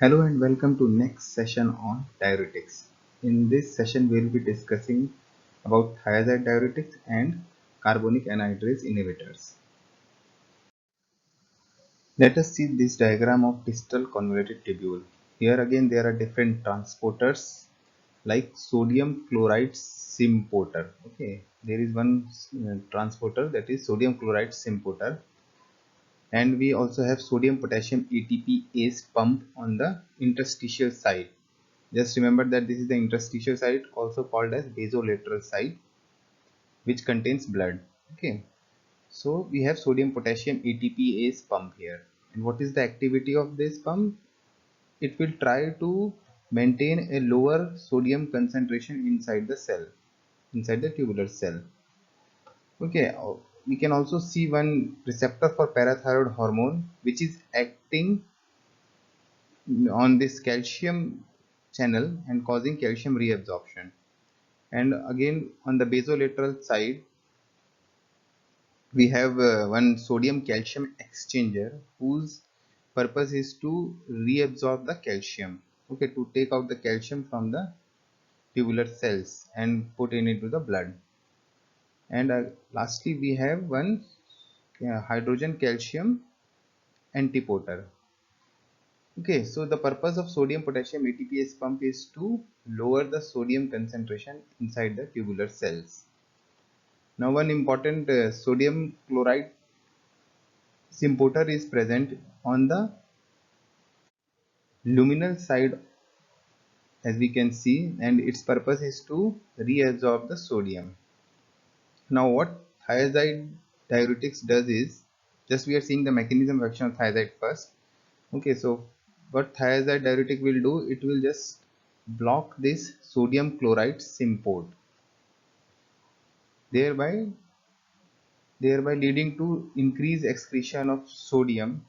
Hello and welcome to next session on diuretics. In this session we will be discussing about thiazide diuretics and carbonic anhydrase inhibitors. Let us see this diagram of distal convoluted tubule. Here again there are different transporters like sodium chloride symporter. Okay, there is one transporter, that is sodium chloride symporter, and we also have sodium potassium ATPase pump on the interstitial side. Just remember that this is the interstitial site, also called as basolateral site, which contains blood. Okay, so we have sodium potassium ATPase pump here. And what is the activity of this pump? It will try to maintain a lower sodium concentration inside the cell, inside the tubular cell. Okay, we can also see one receptor for parathyroid hormone which is acting on this calcium channel and causing calcium reabsorption. And again on the basolateral side we have one sodium calcium exchanger whose purpose is to reabsorb the calcium, okay, to take out the calcium from the tubular cells and put it into the blood. And lastly we have one hydrogen calcium antiporter. Okay, so the purpose of sodium potassium ATPase pump is to lower the sodium concentration inside the tubular cells. Now one important sodium chloride symporter is present on the luminal side, as we can see, and its purpose is to reabsorb the sodium. Now what thiazide diuretics does is, just we are seeing the mechanism of action of thiazide first. Okay, so what thiazide diuretic will do, it will just block this sodium chloride symport, thereby leading to increased excretion of sodium,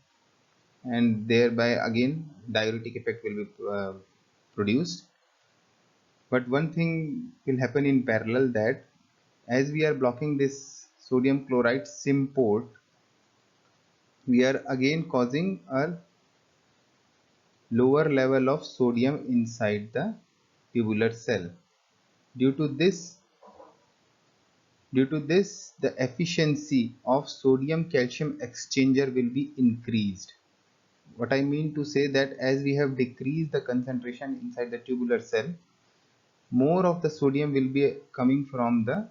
and thereby again diuretic effect will be produced. But one thing will happen in parallel, that as we are blocking this sodium chloride symport, we are again causing a lower level of sodium inside the tubular cell. Due to this, the efficiency of sodium calcium exchanger will be increased. What I mean to say, that as we have decreased the concentration inside the tubular cell, more of the sodium will be coming from the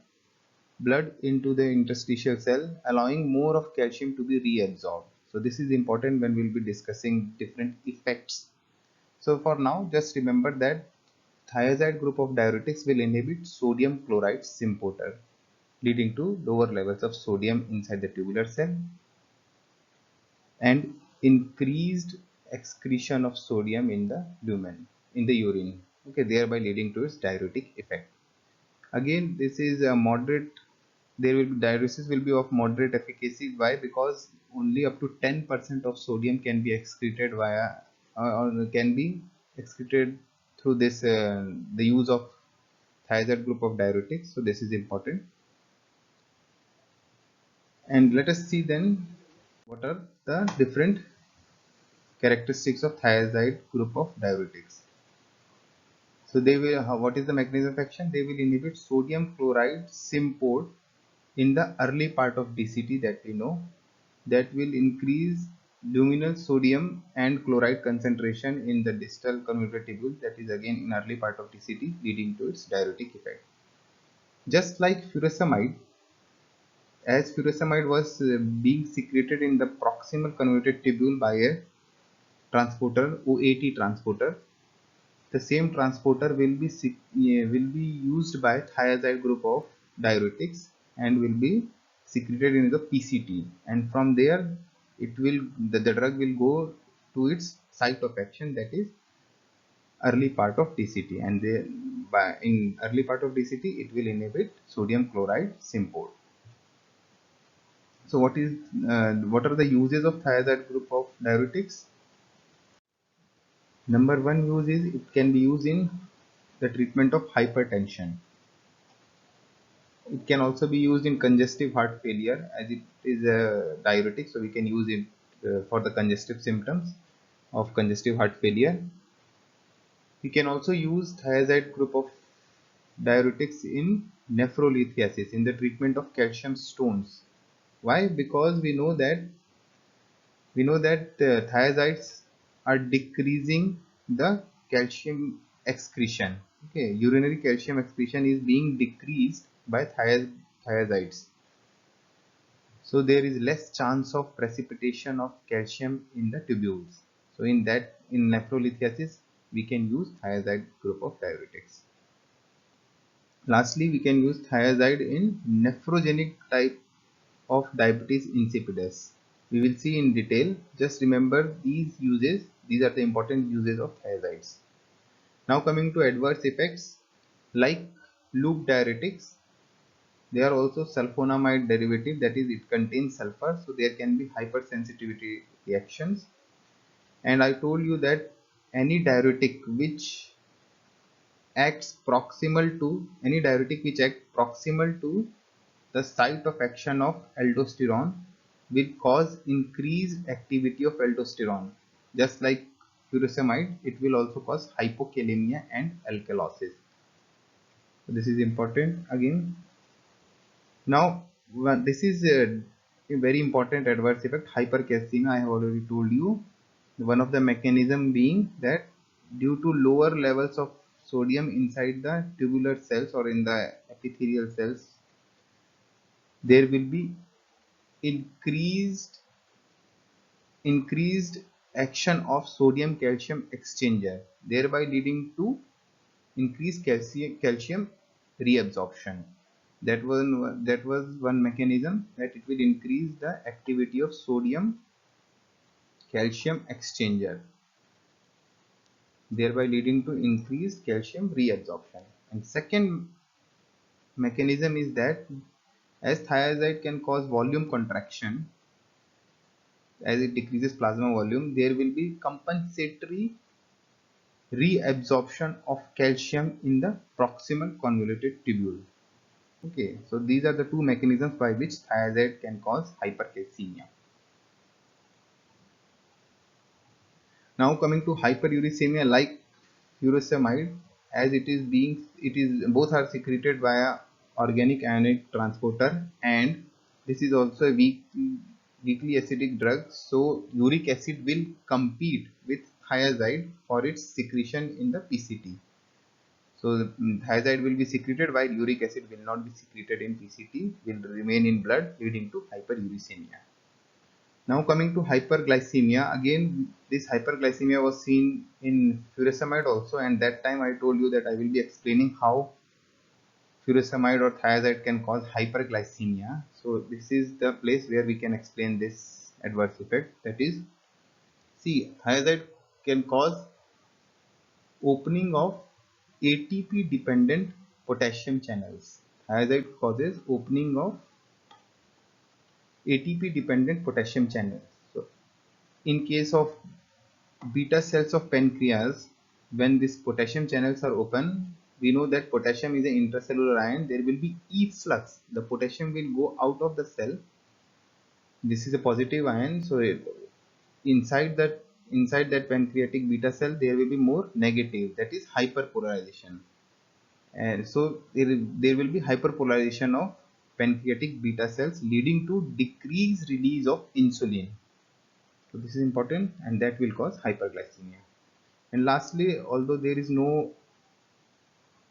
blood into the interstitial cell, allowing more of calcium to be reabsorbed. So this is important when we'll be discussing different effects. So for now, just remember that thiazide group of diuretics will inhibit sodium chloride symporter, leading to lower levels of sodium inside the tubular cell and increased excretion of sodium in the lumen, in the urine. Okay, thereby leading to its diuretic effect. Again, this is a moderate, there will be diuresis will be of moderate efficacy. Why? Because only up to 10% of sodium can be excreted via or can be excreted through this the use of thiazide group of diuretics. So this is important. And let us see then what are the different characteristics of thiazide group of diuretics. So they will, what is the mechanism of action? They will inhibit sodium chloride symport in the early part of DCT, that we know, that will increase luminal sodium and chloride concentration in the distal convoluted tubule, that is again in early part of DCT, leading to its diuretic effect. Just like furosemide, as furosemide was being secreted in the proximal convoluted tubule by a transporter, OAT transporter, the same transporter will be used by thiazide group of diuretics and will be secreted into the PCT, and from there it will the drug will go to its site of action, that is early part of DCT, and in early part of DCT it will inhibit sodium chloride symport. So what are the uses of thiazide group of diuretics? Number one use is it can be used in the treatment of hypertension. It can also be used in congestive heart failure, as it is a diuretic, so we can use it for the congestive symptoms. of congestive heart failure. We can also use thiazide group of diuretics in nephrolithiasis, in the treatment of calcium stones. Why? Because we know that thiazides are decreasing the calcium excretion. Okay, urinary calcium excretion is being decreased by thiazides. So there is less chance of precipitation of calcium in the tubules. So in nephrolithiasis, we can use thiazide group of diuretics. Lastly, we can use thiazide in nephrogenic type of diabetes insipidus. We will see in detail. Just remember these uses. These are the important uses of thiazides. Now coming to adverse effects, like loop diuretics, they are also sulfonamide derivative, that is it contains sulfur, so there can be hypersensitivity reactions. And I told you that any diuretic which acts proximal to the site of action of aldosterone will cause increased activity of aldosterone. Just like furosemide, it will also cause hypokalemia and alkalosis. So this is important again. Now, this is a very important adverse effect, hypercalcemia. I have already told you. One of the mechanism being that due to lower levels of sodium inside the tubular cells or in the epithelial cells, there will be increased action of sodium calcium exchanger, thereby leading to increased calcium reabsorption. That was one mechanism, that it will increase the activity of sodium calcium exchanger, thereby leading to increased calcium reabsorption. And second mechanism is that as thiazide can cause volume contraction, as it decreases plasma volume, there will be compensatory reabsorption of calcium in the proximal convoluted tubule. Okay, so these are the two mechanisms by which thiazide can cause hypercalcemia. Now coming to hyperuricemia, like furosemide, as it is both are secreted via organic ionic transporter, and this is also a weakly acidic drug. So uric acid will compete with thiazide for its secretion in the PCT. So the thiazide will be secreted while uric acid will not be secreted in PCT, will remain in blood, leading to hyperuricemia. Now coming to hyperglycemia, again this hyperglycemia was seen in furosemide also, and that time I told you that I will be explaining how furosemide or thiazide can cause hyperglycemia. So this is the place where we can explain this adverse effect. That is, see, thiazide can cause opening of ATP dependent potassium channels. Thiazide causes opening of ATP dependent potassium channels. So in case of beta cells of pancreas, when these potassium channels are open, we know that potassium is an intracellular ion. There will be efflux. The potassium will go out of the cell. This is a positive ion. So inside that pancreatic beta cell, there will be more negative. That is hyperpolarization. And so there will be hyperpolarization of pancreatic beta cells, leading to decreased release of insulin. So this is important, and that will cause hyperglycemia. And lastly, although there is no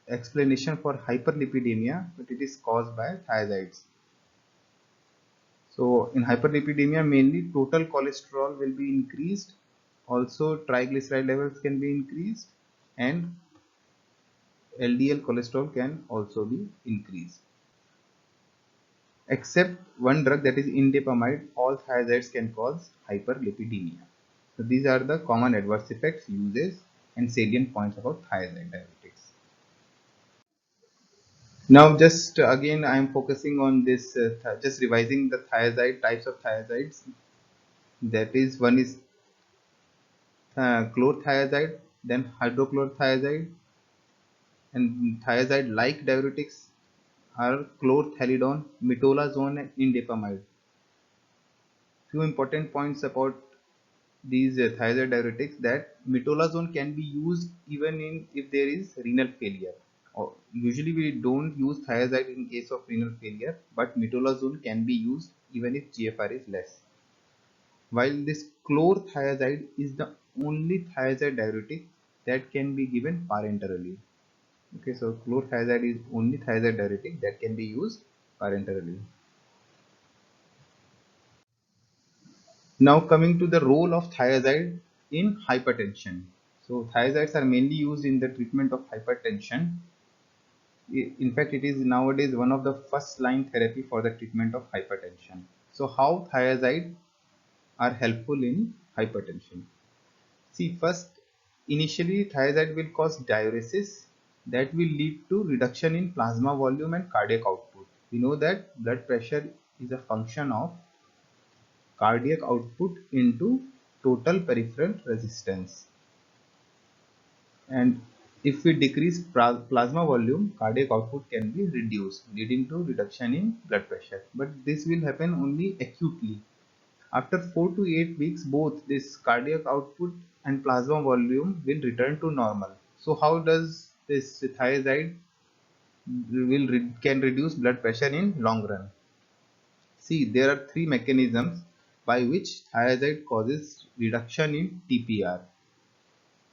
explanation for hyperlipidemia, but it is caused by thiazides. So in hyperlipidemia, mainly total cholesterol will be increased, also triglyceride levels can be increased, and LDL cholesterol can also be increased. Except one drug, that is indapamide, all thiazides can cause hyperlipidemia. So these are the common adverse effects, uses, and salient points about thiazide diuretics. Now just again I am focusing on this, just revising the thiazide types of thiazides. That is, one is chlorothiazide, then hydrochlorothiazide, and thiazide like diuretics are chlorthalidone, metolazone, and indapamide. Few important points about these thiazide diuretics that metolazone can be used even in if there is renal failure. Or usually we don't use thiazide in case of renal failure, but metolazone can be used even if GFR is less. While this chlorothiazide is the only thiazide diuretic that can be given parenterally. Okay, so chlorothiazide is only thiazide diuretic that can be used parenterally. Now coming to the role of thiazide in hypertension. So thiazides are mainly used in the treatment of hypertension. In fact, it is nowadays one of the first line therapy for the treatment of hypertension. So how thiazides are helpful in hypertension? See, first, initially thiazide will cause diuresis that will lead to reduction in plasma volume and cardiac output. We know that blood pressure is a function of cardiac output into total peripheral resistance. And if we decrease plasma volume, cardiac output can be reduced, leading to reduction in blood pressure. But this will happen only acutely. After 4 to 8 weeks, both this cardiac output and plasma volume will return to normal. So how does this thiazide can reduce blood pressure in long run? See, there are three mechanisms by which thiazide causes reduction in TPR.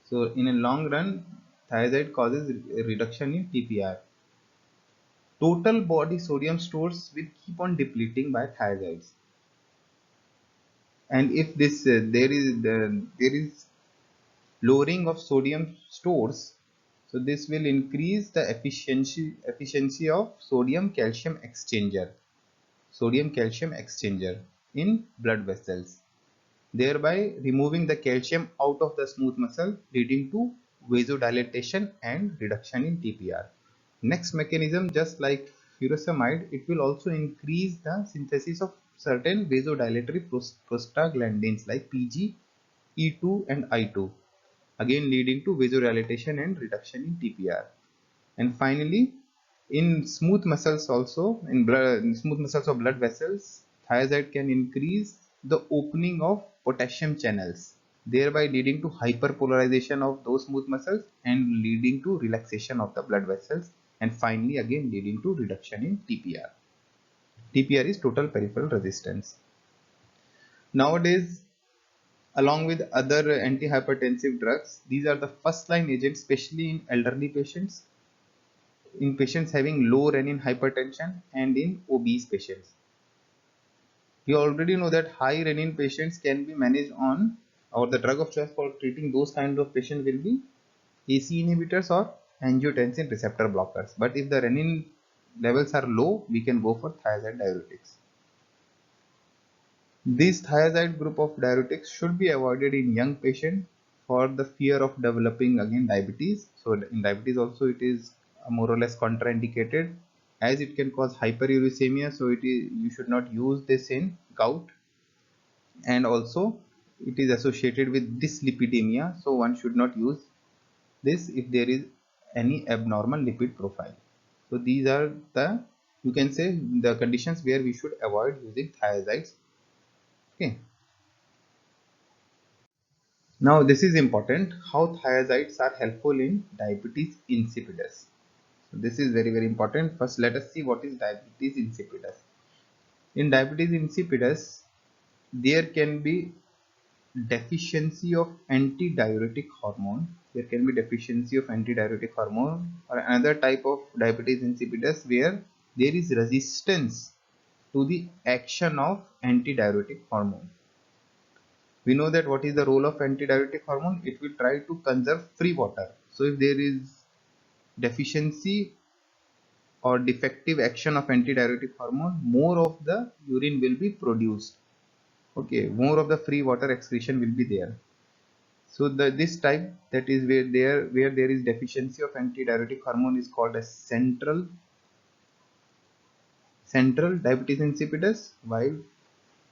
So in a long run, thiazide causes a reduction in TPR. Total body sodium stores will keep on depleting by thiazides. And if this there is lowering of sodium stores, so this will increase the efficiency of sodium calcium exchanger in blood vessels, thereby removing the calcium out of the smooth muscle, leading to vasodilatation and reduction in TPR. Next mechanism, just like furosemide, it will also increase the synthesis of certain vasodilatory prostaglandins like PG, E2 and I2, again leading to vasodilatation and reduction in TPR. And finally, in smooth muscles also, in smooth muscles of blood vessels, thiazide can increase the opening of potassium channels, thereby leading to hyperpolarization of those smooth muscles and leading to relaxation of the blood vessels, and finally again leading to reduction in TPR. TPR is total peripheral resistance. Nowadays, along with other antihypertensive drugs, these are the first line agents, especially in elderly patients, in patients having low renin hypertension, and in obese patients. We already know that high renin patients can be managed on, or the drug of choice for treating those kinds of patients will be AC inhibitors or angiotensin receptor blockers. But if the renin levels are low, we can go for thiazide diuretics. This thiazide group of diuretics should be avoided in young patients for the fear of developing again diabetes. So in diabetes also it is more or less contraindicated, as it can cause hyperuricemia. So you should not use this in gout, and also it is associated with dyslipidemia. So one should not use this if there is any abnormal lipid profile. So these are the, you can say, the conditions where we should avoid using thiazides. Okay. Now this is important, how thiazides are helpful in diabetes insipidus. So this is very important. First let us see what is diabetes insipidus. In diabetes insipidus, there can be deficiency of antidiuretic hormone. There can be deficiency of antidiuretic hormone, or another type of diabetes insipidus where there is resistance to the action of antidiuretic hormone. We know that what is the role of antidiuretic hormone? It will try to conserve free water. So if there is deficiency or defective action of antidiuretic hormone, more of the urine will be produced. Okay, more of the free water excretion will be there. So this type, that is where there is deficiency of antidiuretic hormone, is called as central diabetes insipidus, while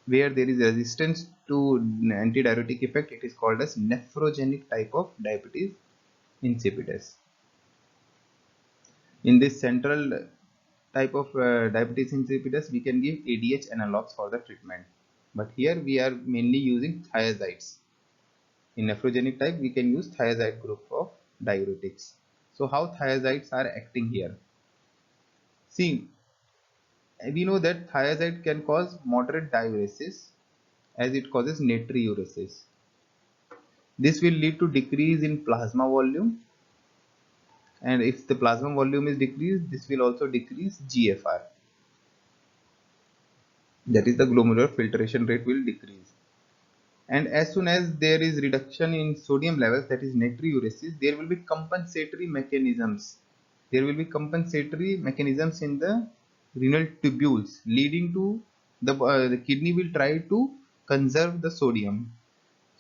where there is resistance to antidiuretic effect, it is called as nephrogenic type of diabetes insipidus. In this central type of diabetes insipidus, we can give ADH analogs for the treatment, but here we are mainly using thiazides. In nephrogenic type, we can use thiazide group of diuretics. So how thiazides are acting here? See, we know that thiazide can cause moderate diuresis as it causes natriuresis. This will lead to decrease in plasma volume, and if the plasma volume is decreased, this will also decrease GFR. That is, the glomerular filtration rate will decrease. And as soon as there is reduction in sodium levels, that is natriuresis, there will be compensatory mechanisms. There will be compensatory mechanisms in the renal tubules, leading to the kidney will try to conserve the sodium.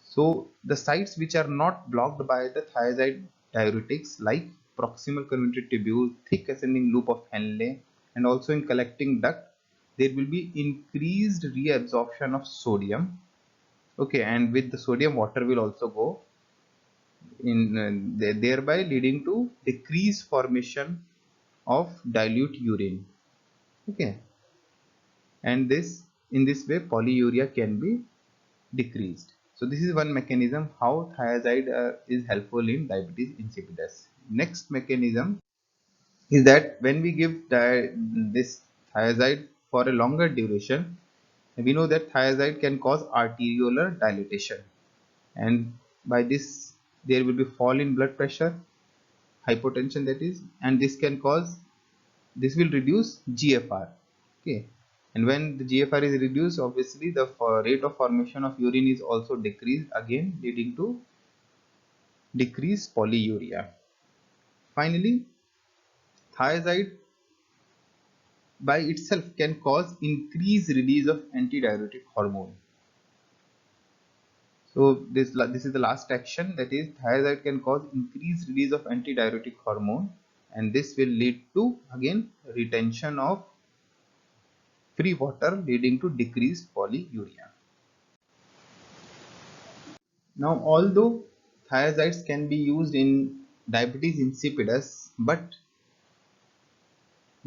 So the sites which are not blocked by the thiazide diuretics, like proximal convoluted tubule, thick ascending loop of Henle, and also in collecting duct, there will be increased reabsorption of sodium. Okay, and with the sodium, water will also go in, thereby leading to decreased formation of dilute urine. Okay, and this, in this way, polyuria can be decreased. So this is one mechanism how thiazide is helpful in diabetes insipidus. Next mechanism is that when we give this thiazide for a longer duration, we know that thiazide can cause arteriolar dilatation, and by this there will be fall in blood pressure, hypotension, that is, and this will reduce GFR. Okay, and when the GFR is reduced, obviously the rate of formation of urine is also decreased, again leading to decreased polyuria. Finally, thiazide by itself can cause increased release of antidiuretic hormone. So this is the last action, that is, thiazide can cause increased release of antidiuretic hormone, and this will lead to again retention of free water, leading to decreased polyuria. Now, although thiazides can be used in diabetes insipidus, but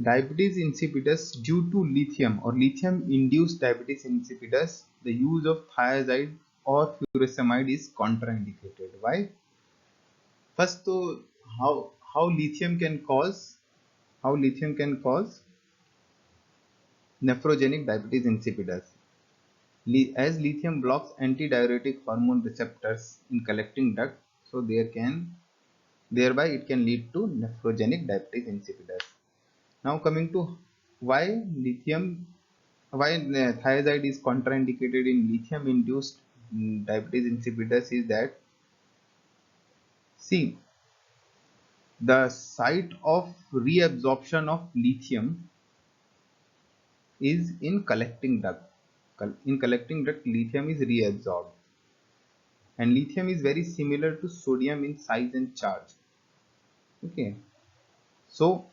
diabetes insipidus due to lithium or lithium induced diabetes insipidus, the use of thiazide or furosemide is contraindicated. Why? First, so how lithium can cause nephrogenic diabetes insipidus. As lithium blocks antidiuretic hormone receptors in collecting duct, so thereby it can lead to nephrogenic diabetes insipidus. Now coming to why thiazide is contraindicated in lithium induced diabetes insipidus is that, see, the site of reabsorption of lithium is in collecting duct. In collecting duct, lithium is reabsorbed, and lithium is very similar to sodium in size and charge. Okay, so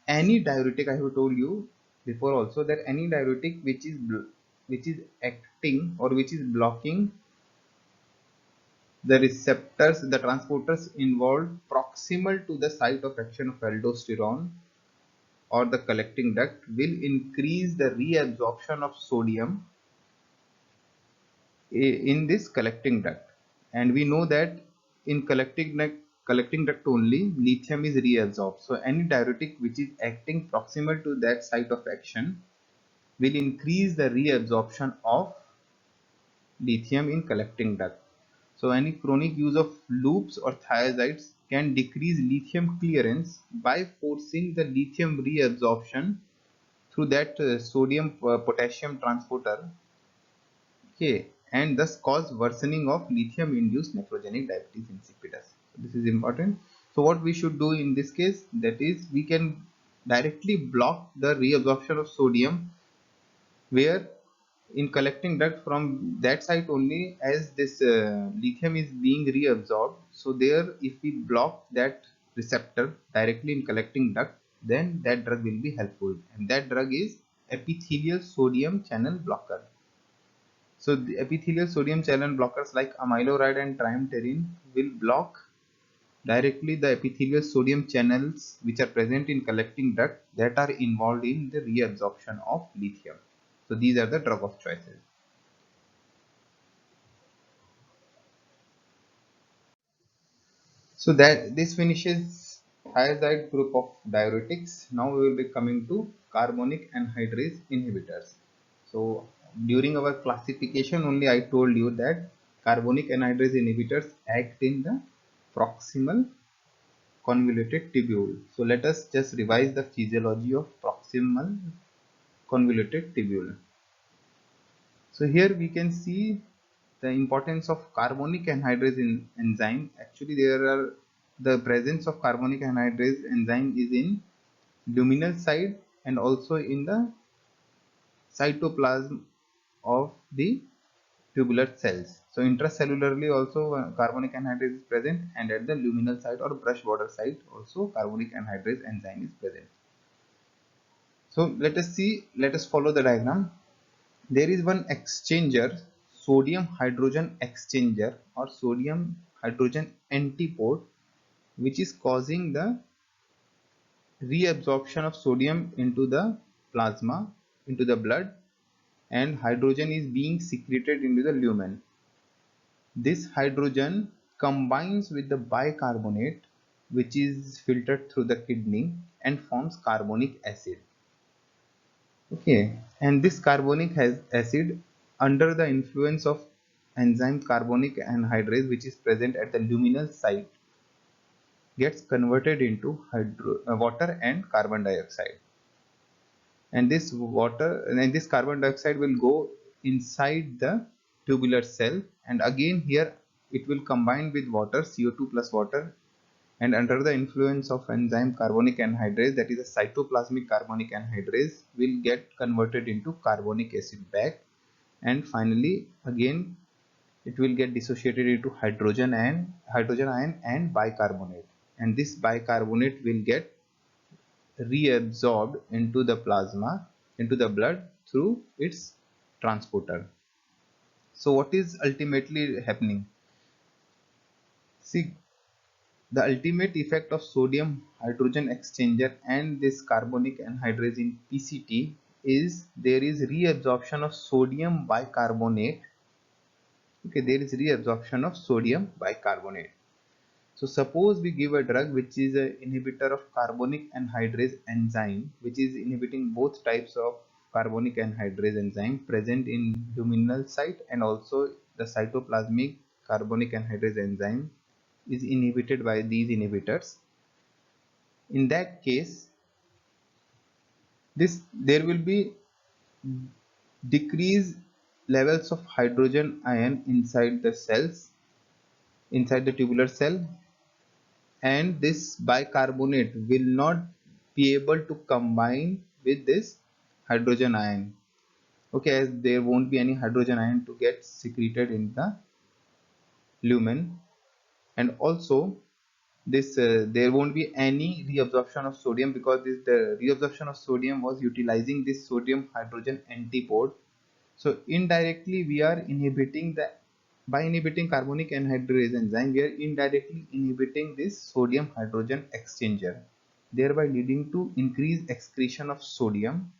any diuretic, I have told you before also that any diuretic which is acting or which is blocking the receptors, the transporters involved proximal to the site of action of aldosterone or the collecting duct, will increase the reabsorption of sodium in this collecting duct. And we know that in collecting duct only lithium is reabsorbed. So any diuretic which is acting proximal to that site of action will increase the reabsorption of lithium in collecting duct. So any chronic use of loops or thiazides can decrease lithium clearance by forcing the lithium reabsorption through that sodium potassium transporter. Okay, and thus cause worsening of lithium induced nephrogenic diabetes insipidus. So this is important. So what we should do in this case, that is, we can directly block the reabsorption of sodium, where in collecting duct from that site only, as this lithium is being reabsorbed. So there, if we block that receptor directly in collecting duct, then that drug will be helpful, and that drug is epithelial sodium channel blocker. So the epithelial sodium channel blockers like amiloride and triamterene will block directly the epithelial sodium channels which are present in collecting duct that are involved in the reabsorption of lithium. So these are the drug of choices. So that this finishes thiazide group of diuretics. Now we will be coming to carbonic anhydrase inhibitors. So during our classification only I told you that carbonic anhydrase inhibitors act in the proximal convoluted tubule. So let us just revise the physiology of proximal convoluted tubule. So here we can see the importance of carbonic anhydrase enzyme. Actually, there are the presence of carbonic anhydrase enzyme is in luminal side and also in the cytoplasm of the tubular cells. So intracellularly also carbonic anhydrase is present, and at the luminal side or brush border site also carbonic anhydrase enzyme is present. So let us follow the diagram. There is one exchanger, sodium hydrogen exchanger or sodium hydrogen antipode, which is causing the reabsorption of sodium into the plasma, into the blood, and hydrogen is being secreted into the lumen. This hydrogen combines with the bicarbonate, which is filtered through the kidney and forms carbonic acid. Okay, and this carbonic acid, under the influence of enzyme carbonic anhydrase, which is present at the luminal site, gets converted into water and carbon dioxide. And this carbon dioxide will go inside the tubular cell, and again here it will combine with water, CO2 plus water, and under the influence of enzyme carbonic anhydrase, that is a cytoplasmic carbonic anhydrase, will get converted into carbonic acid back, and finally again it will get dissociated into hydrogen ion and bicarbonate, and this bicarbonate will get reabsorbed into the plasma, into the blood through its transporter. So what is ultimately happening? See, the ultimate effect of sodium hydrogen exchanger and this carbonic anhydrase in PCT is there is reabsorption of sodium bicarbonate. Okay, there is reabsorption of sodium bicarbonate. So suppose we give a drug which is an inhibitor of carbonic anhydrase enzyme, which is inhibiting both types of carbonic anhydrase enzyme present in luminal site, and also the cytoplasmic carbonic anhydrase enzyme is inhibited by these inhibitors. In that case, there will be decreased levels of hydrogen ion inside the cells, inside the tubular cell, and this bicarbonate will not be able to combine with this hydrogen ion. Okay, as there won't be any hydrogen ion to get secreted in the lumen, and also this there won't be any reabsorption of sodium, because the reabsorption of sodium was utilizing this sodium hydrogen antipode. So indirectly we are inhibiting the, by inhibiting carbonic anhydrase enzyme, we are indirectly inhibiting this sodium hydrogen exchanger, thereby leading to increased excretion of sodium.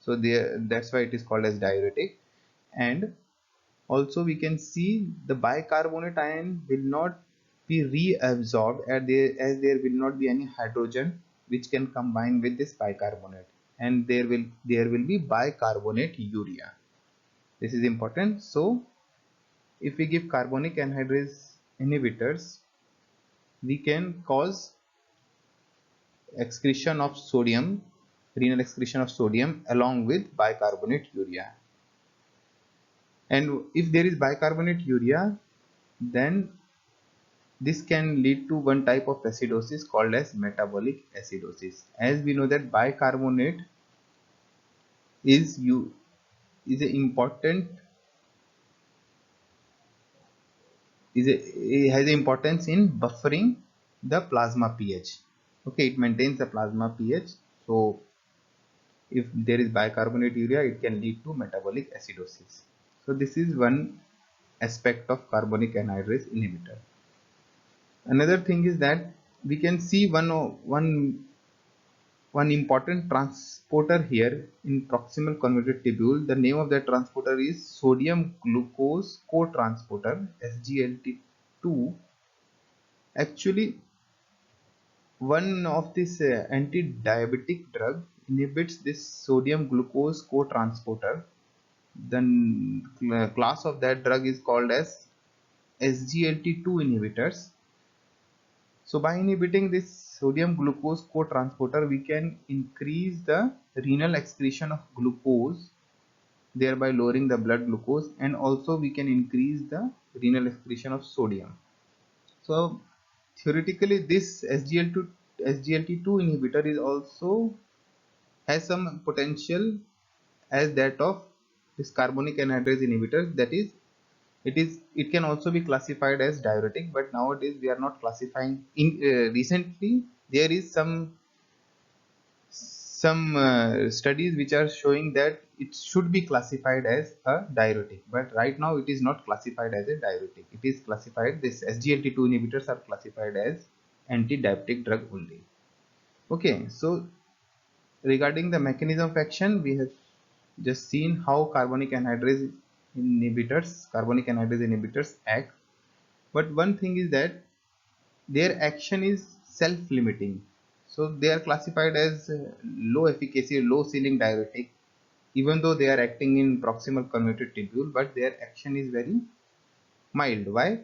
So there, that's why it is called as diuretic. And also we can see the bicarbonate ion will not be reabsorbed as there will not be any hydrogen which can combine with this bicarbonate, and there will be bicarbonate urea. This is important. So if we give carbonic anhydrase inhibitors, we can cause excretion of sodium, renal excretion of sodium along with bicarbonate urea. And if there is bicarbonate urea, then this can lead to one type of acidosis called as metabolic acidosis. As we know that bicarbonate is is a important it has importance in buffering the plasma pH. Okay, it maintains the plasma pH. So if there is bicarbonate urea, it can lead to metabolic acidosis. So this is one aspect of carbonic anhydrase inhibitor. Another thing is that we can see one important transporter here in proximal convoluted tubule. The name of that transporter is sodium glucose cotransporter, SGLT2. Actually, one of this anti-diabetic drug inhibits this sodium glucose co-transporter. The class of that drug is called as SGLT2 inhibitors. So by inhibiting this sodium glucose co-transporter, we can increase the renal excretion of glucose, thereby lowering the blood glucose, and also we can increase the renal excretion of sodium. So theoretically, this SGLT2 inhibitor is also has some potential as that of this carbonic anhydrase inhibitor. That is, it can also be classified as diuretic, but nowadays we are not classifying. In recently, there is some studies which are showing that it should be classified as a diuretic, but right now it is not classified as a diuretic. It is classified, this SGLT2 inhibitors are classified as anti-diabetic drug only. Okay, so regarding the mechanism of action, we have just seen how carbonic anhydrase inhibitors act. But one thing is that their action is self-limiting. So they are classified as low efficacy, low ceiling diuretic, even though they are acting in proximal convoluted tubule, but their action is very mild. Why?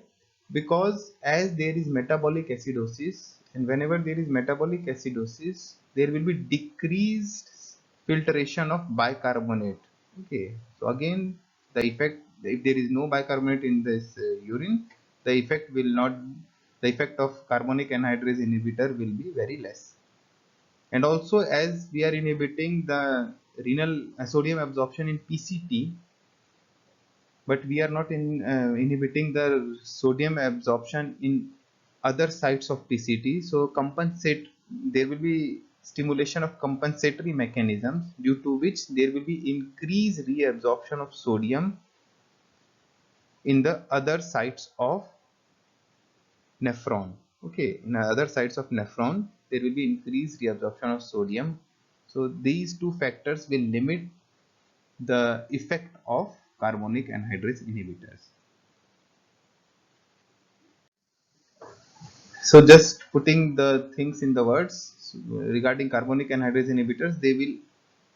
Because as there is metabolic acidosis, and whenever there is metabolic acidosis, there will be decreased filtration of bicarbonate. Okay, so again, the effect, if there is no bicarbonate in this urine, the effect will not, the effect of carbonic anhydrase inhibitor will be very less. And also, as we are inhibiting the renal sodium absorption in PCT, but we are not inhibiting the sodium absorption in other sites of PCT. So there will be stimulation of compensatory mechanisms, due to which there will be increased reabsorption of sodium in the other sites of nephron. Okay, in other sites of nephron, there will be increased reabsorption of sodium. So these two factors will limit the effect of carbonic anhydrase inhibitors. So just putting the things in the words, regarding carbonic anhydrase inhibitors, they will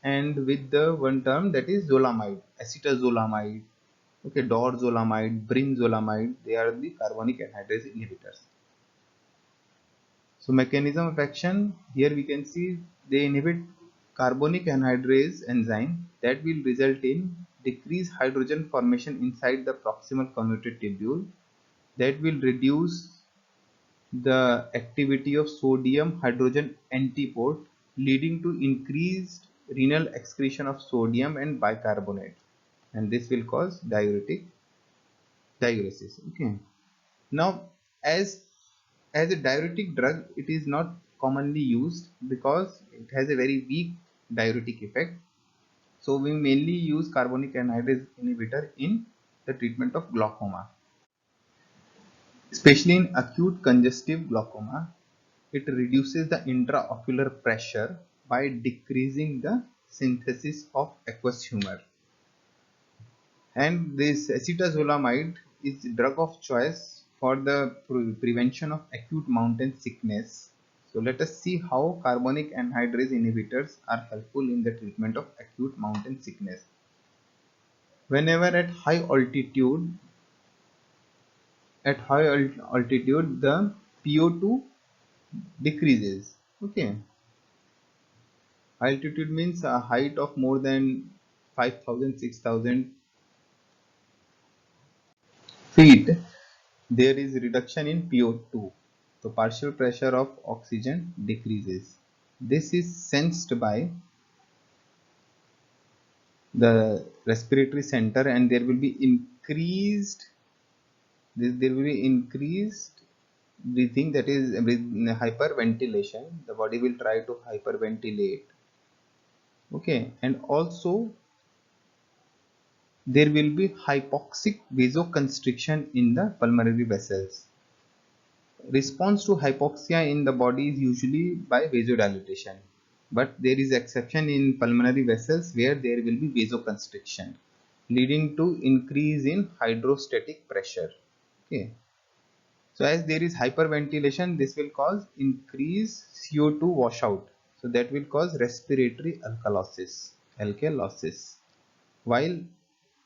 end with the one term, that is zolamide, acetazolamide, okay, dorzolamide, brinzolamide. They are the carbonic anhydrase inhibitors. So mechanism of action, here we can see they inhibit carbonic anhydrase enzyme that will result in decreased hydrogen formation inside the proximal convoluted tubule, that will reduce the activity of sodium hydrogen antiport, leading to increased renal excretion of sodium and bicarbonate, and this will cause diuresis. Okay, now as a diuretic drug, it is not commonly used because it has a very weak diuretic effect. So we mainly use carbonic anhydrase inhibitor in the treatment of glaucoma. Especially in acute congestive glaucoma, it reduces the intraocular pressure by decreasing the synthesis of aqueous humor. And this acetazolamide is drug of choice for the prevention of acute mountain sickness. So let us see how carbonic anhydrase inhibitors are helpful in the treatment of acute mountain sickness. Whenever at high altitude, the PO2 decreases. Okay, altitude means a height of more than 5,000, 6,000 feet. There is reduction in PO2. So partial pressure of oxygen decreases. This is sensed by the respiratory center, and there will be increased breathing, that is hyperventilation. The body will try to hyperventilate. Okay, and also there will be hypoxic vasoconstriction in the pulmonary vessels. Response to hypoxia in the body is usually by vasodilatation, but there is exception in pulmonary vessels where there will be vasoconstriction, leading to increase in hydrostatic pressure. Okay, So as there is hyperventilation, this will cause increased CO2 washout. So that will cause respiratory alkalosis. While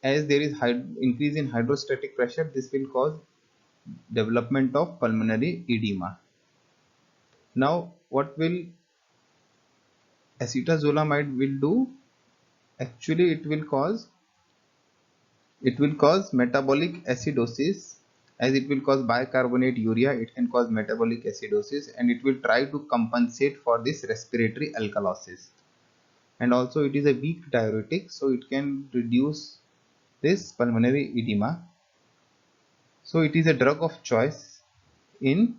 as there is increase in hydrostatic pressure, this will cause development of pulmonary edema. Now, what will acetazolamide will do? Actually, it will cause metabolic acidosis. As it will cause bicarbonate urea, it can cause metabolic acidosis, and it will try to compensate for this respiratory alkalosis. And also it is a weak diuretic, so it can reduce this pulmonary edema. So it is a drug of choice in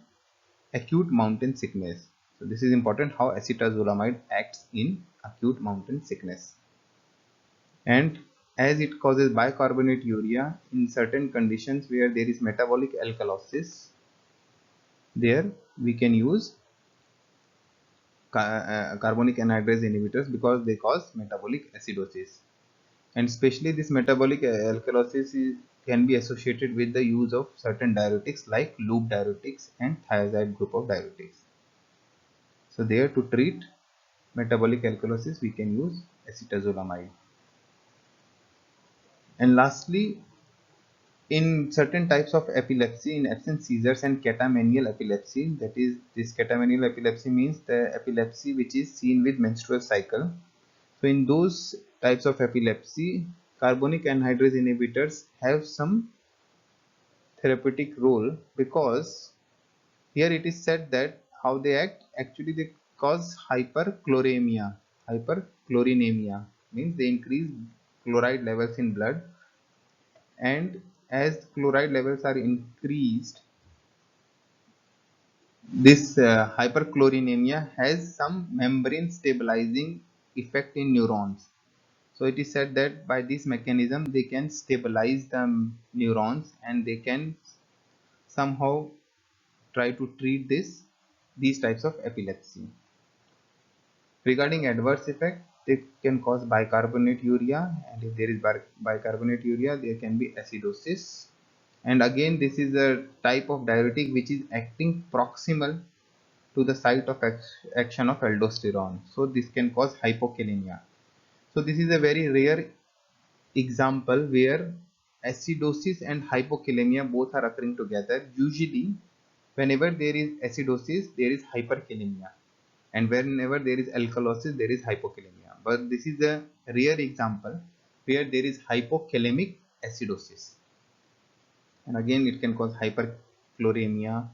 acute mountain sickness. So this is important, how acetazolamide acts in acute mountain sickness. And as it causes bicarbonate urea in certain conditions where there is metabolic alkalosis, there we can use carbonic anhydrase inhibitors because they cause metabolic acidosis. And especially this metabolic alkalosis can be associated with the use of certain diuretics like loop diuretics and thiazide group of diuretics. So there, to treat metabolic alkalosis, we can use acetazolamide. And lastly, in certain types of epilepsy, in absence seizures and catamenial epilepsy, that is, this catamenial epilepsy means the epilepsy which is seen with menstrual cycle. So in those types of epilepsy, carbonic anhydrase inhibitors have some therapeutic role, because here it is said that how they act, actually they cause hyperchlorinemia means they increase chloride levels in blood, and as chloride levels are increased, this hyperchlorinemia has some membrane stabilizing effect in neurons. So it is said that by this mechanism they can stabilize the neurons, and they can somehow try to treat these types of epilepsy. Regarding adverse effect, they can cause bicarbonate urea, and if there is bicarbonate urea, there can be acidosis. And again, this is a type of diuretic which is acting proximal to the site of action of aldosterone. So this can cause hypokalemia. So this is a very rare example where acidosis and hypokalemia both are occurring together. Usually, whenever there is acidosis, there is hyperkalemia, and whenever there is alkalosis, there is hypokalemia. But this is a rare example where there is hypokalemic acidosis, and again it can cause hyperchloremia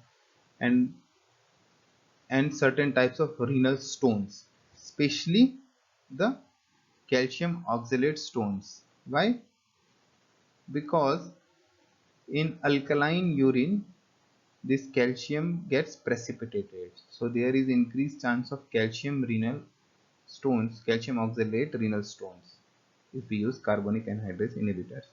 and certain types of renal stones, especially the calcium oxalate stones. Why? Because in alkaline urine, this calcium gets precipitated. So there is increased chance of calcium renal stones, calcium oxalate renal stones, if we use carbonic anhydrase inhibitors.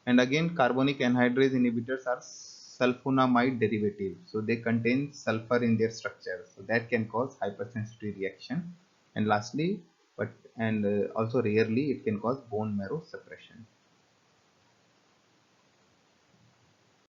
And again, carbonic anhydrase inhibitors are sulfonamide derivatives, so they contain sulfur in their structure, so that can cause hypersensitivity reaction. And lastly, also rarely, it can cause bone marrow suppression.